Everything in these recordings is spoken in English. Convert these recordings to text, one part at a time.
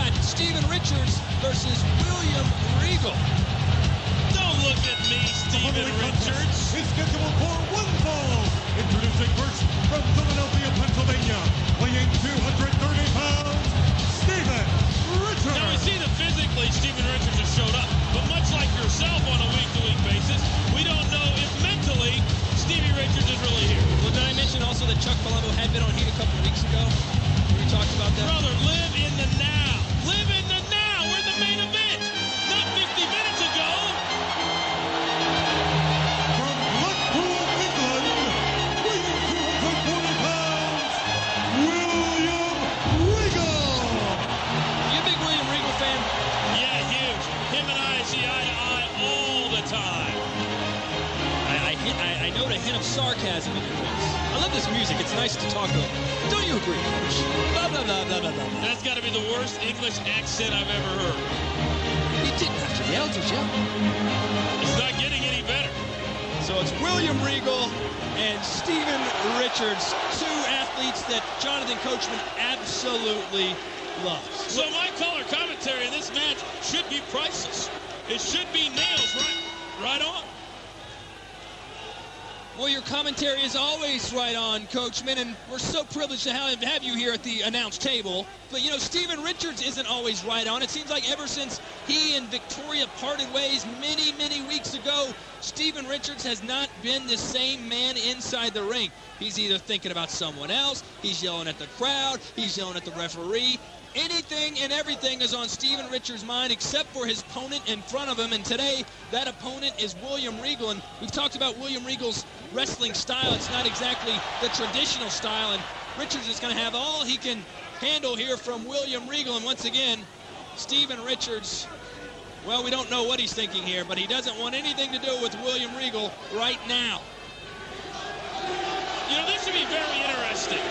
got Steven Richards versus William Regal. Don't look at me, Steven Richards. Is scheduled for one fall. Introducing first from Philadelphia, Pennsylvania, weighing 230 pounds, Steven Richards. Now, we see that physically Steven Richards has showed up, but much like yourself on a week-to-week basis, we don't know if mentally Stevie Richards is really here. Well, did I mention also that Chuck Palumbo had been on Heat a couple weeks ago? We talked about that. Brother, live in the now. Live in the now. We're the main event. Not 50 minutes ago. From Blackpool, England, weighing 240 pounds, William Regal. You a big William Regal fan? Yeah, huge. Him and I see eye to eye all the time. I note a hint of sarcasm in your voice. I love this music. It's nice to talk to him. Don't you agree, Coach? Blah, blah, blah, blah, blah, blah. That's got to be the worst English accent I've ever heard. You didn't have to yell, did you? It's not getting any better. So it's William Regal and Steven Richards, two athletes that Jonathan Coachman absolutely loves. So my color commentary in this match should be priceless. It should be nails right on. Well, your commentary is always right on, Coachman, and we're so privileged to have you here at the announce table. But, you know, Steven Richards isn't always right on. It seems like ever since he and Victoria parted ways many, many weeks ago, Steven Richards has not been the same man inside the ring. He's either thinking about someone else, he's yelling at the crowd, he's yelling at the referee. Anything and everything is on Steven Richards' mind except for his opponent in front of him. And today, that opponent is William Regal. And we've talked about William Regal's wrestling style. It's not exactly the traditional style. And Richards is going to have all he can handle here from William Regal. And once again, Steven Richards, well, we don't know what he's thinking here, but he doesn't want anything to do with William Regal right now. You know, this should be very interesting.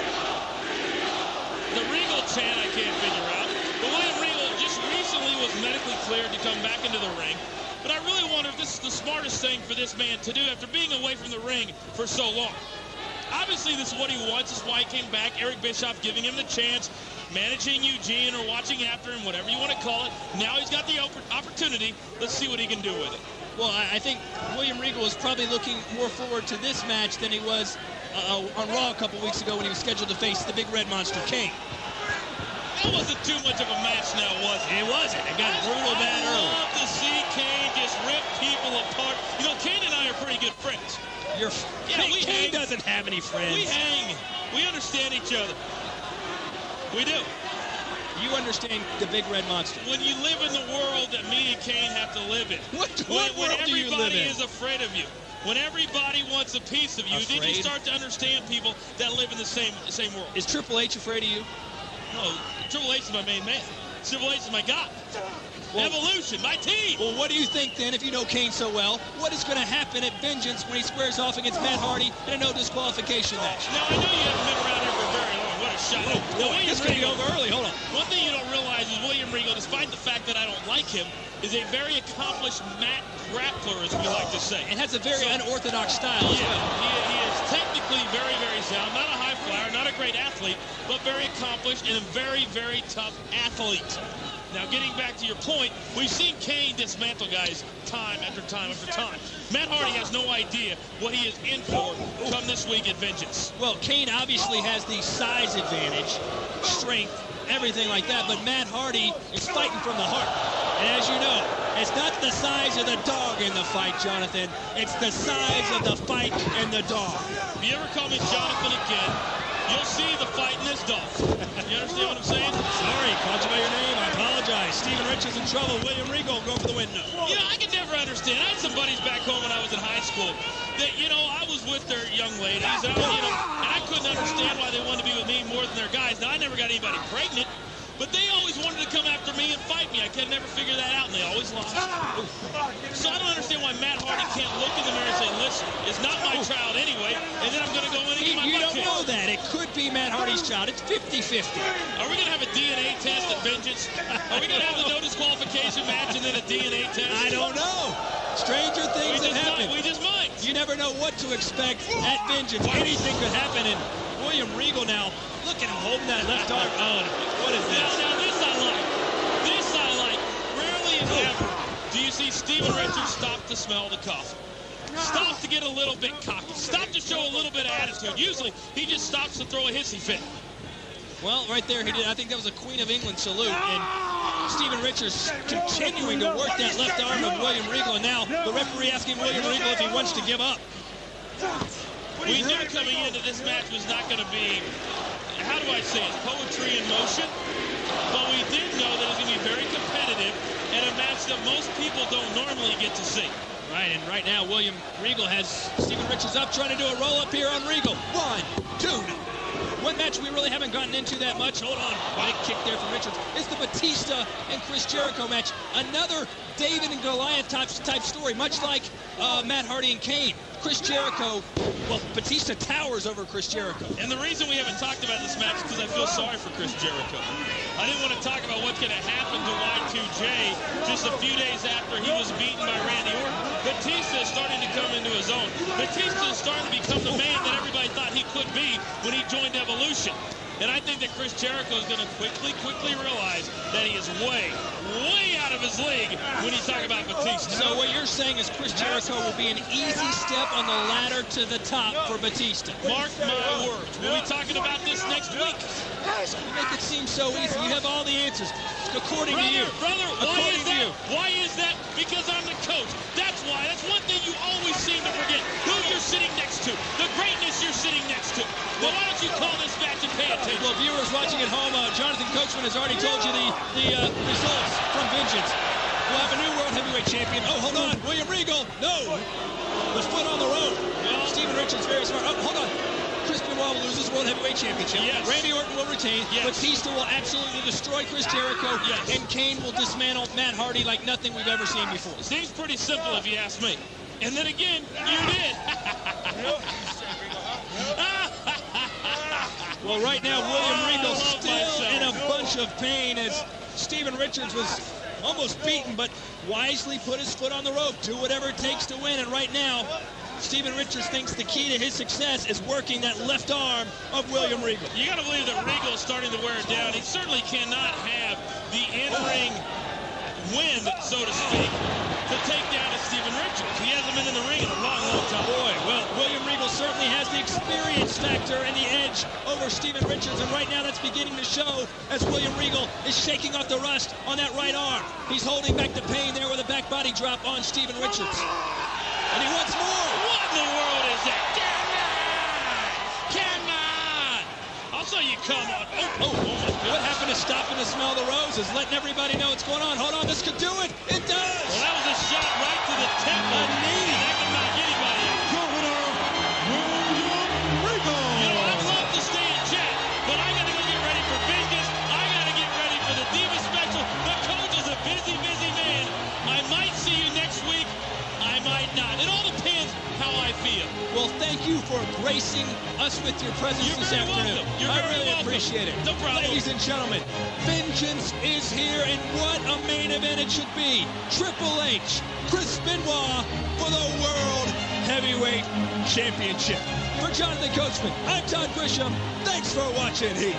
The Regal chant I can't figure out. But William Regal just recently was medically cleared to come back into the ring. But I really wonder if this is the smartest thing for this man to do after being away from the ring for so long. Obviously, this is what he wants. This is why he came back. Eric Bischoff giving him the chance, managing Eugene or watching after him, whatever you want to call it. Now he's got the opportunity. Let's see what he can do with it. Well, I think William Regal is probably looking more forward to this match than he was on Raw a couple weeks ago when he was scheduled to face the big red monster, Kane. That wasn't too much of a match now, was it? It wasn't. It got brutal bad early. I love to see Kane just rip people apart. You know, Kane and I are pretty good friends. Kane doesn't have any friends. We hang. We understand each other. We do. You understand the big red monster. When you live in the world that me and Kane have to live in. What world do you live in? When everybody is afraid of you. When everybody wants a piece of you, then you start to understand people that live in the same world. Is Triple H afraid of you? No, Triple H is my main man. Triple H is my guy. Well, Evolution, my team. Well, what do you think then, if you know Kane so well? What is going to happen at Vengeance when he squares off against Matt Hardy in a no disqualification match? Now, I know you haven't been around here for very long. What a shot. This could be over early. Hold on. One thing you don't realize is William Regal, despite the fact that I don't like him, is a very accomplished mat grappler, as we like to say. And has a very unorthodox style as well. He is technically very, very sound. Not a high flyer, not a great athlete, but very accomplished and a very, very tough athlete. Now, getting back to your point, we've seen Kane dismantle guys time after time after time. Matt Hardy has no idea what he is in for come this week at Vengeance. Well, Kane obviously has the size advantage, strength, everything like that, but Matt Hardy is fighting from the heart. And as you know, it's not the size of the dog in the fight, Jonathan. It's the size of the fight and the dog. If you ever call me Jonathan again, you'll see the fight in this dog. You understand what I'm saying? Sorry, called you by your name. I apologize. Steven Richards in trouble. William Regal going for the win now. You know, I can never understand. I had some buddies back home when I was in high school that, you know, I was with their young ladies, and I couldn't understand why they wanted to be with me more than their guys. Now, I never got anybody pregnant, but they always wanted to come after me and fight me. I could never figure that out, and they always lost. So I don't understand why Matt Hardy can't look in the mirror and say, listen, it's not my child anyway, and then I'm going to go in and get my butt kicked. You don't know that. It could be Matt Hardy's child. It's 50-50. Are we going to have a DNA test at Vengeance? Are we going to have the no disqualification match and then a DNA test? I don't know. Stranger things have happened. We just might. You never know what to expect at Vengeance. Anything could happen. And William Regal now, look at him holding that left arm. Oh, what is this? Now this I like. days ever do you see Steven Richards stop to smell the coffee? Stop to get a little bit cocky. Stop to show a little bit of attitude. Usually, he just stops to throw a hissy fit. Well, right there he did. I think that was a Queen of England salute. And Steven Richards continuing to work that left arm of William Regal. And now the referee asking William Regal if he wants to give up. We knew coming into this match was not going to be, how do I say it, poetry in motion. But we did know that it was going to be very competitive and a match that most people don't normally get to see. Right, and right now William Regal has Steven Richards up, trying to do a roll-up here on Regal. 1, 2. One match we really haven't gotten into that much. Hold on. Big kick there from Richards. It's the Batista and Chris Jericho match. Another David and Goliath type story, much like Matt Hardy and Kane. Chris Jericho, well, Batista towers over Chris Jericho. And the reason we haven't talked about this match is because I feel sorry for Chris Jericho. I didn't want to talk about what's going to happen to Y2J just a few days after he was beaten by Randy Orton. Batista is starting to come into his own. Batista is starting to become the man that everybody thought he could be when he joined Evolution. And I think that Chris Jericho is going to quickly realize that he is way out of his league when you talk about Batista. So what you're saying is Chris Jericho will be an easy step on the ladder to the top for Batista. Mark my words. We'll be talking about this next week. You make it seem so easy. You have all the answers, according to you. Brother, why is that? Why is that? Because I'm the coach. That's why. That's one thing you always seem to forget. Who you're sitting next to. The greatness you're sitting next to. Well, why don't you call this match and pay attention? Well, viewers watching at home, Jonathan Coachman has already told you the results from Vengeance. We'll have a new World Heavyweight Champion. Oh, hold on. William Regal. No. The foot on the rope. Well, Steven Richards very smart. Oh, hold on. Chris Benoit will lose his World Heavyweight Championship. Yes. Randy Orton will retain. Yes. Batista will absolutely destroy Chris Jericho. Yes. And Kane will dismantle Matt Hardy like nothing we've ever seen before. Seems pretty simple if you ask me. And then again, you did. Well, right now, William Regal still in a bunch of pain as Steven Richards was almost beaten, but wisely put his foot on the rope. Do whatever it takes to win. And right now, Steven Richards thinks the key to his success is working that left arm of William Regal. You got to believe that Regal is starting to wear it down. He certainly cannot have the in-ring wind, so to speak, to take down a Steven Richards. He hasn't been in the ring in a long time. Boy, well, William Regal certainly has the experience factor and the edge over Steven Richards, and right now that's beginning to show as William Regal is shaking off the rust on that right arm. He's holding back the pain there with a back body drop on Steven Richards. And he wants more. What in the world is that? Come on! I'll say you come on. Oh, what happened to stopping to smell the roses? Letting everybody know what's going on. Hold on, this could do it. It does. Well, that was a shot right to the temple. A knee. That could knock anybody out. Your winner, William Regal. You know, I'd love to stay and chat, but I got to go get ready for Vengeance. I got to get ready for the Diva Special. The coach is a busy man. I might see you next week. I might not. It all depends how I feel. Well, thank you for gracing us with your presence this afternoon. I really appreciate it. No problem. Ladies and gentlemen, Vengeance is here, and what a main event it should be. Triple H, Chris Benoit for the World Heavyweight Championship. For Jonathan Coachman, I'm Todd Grisham. Thanks for watching Heat.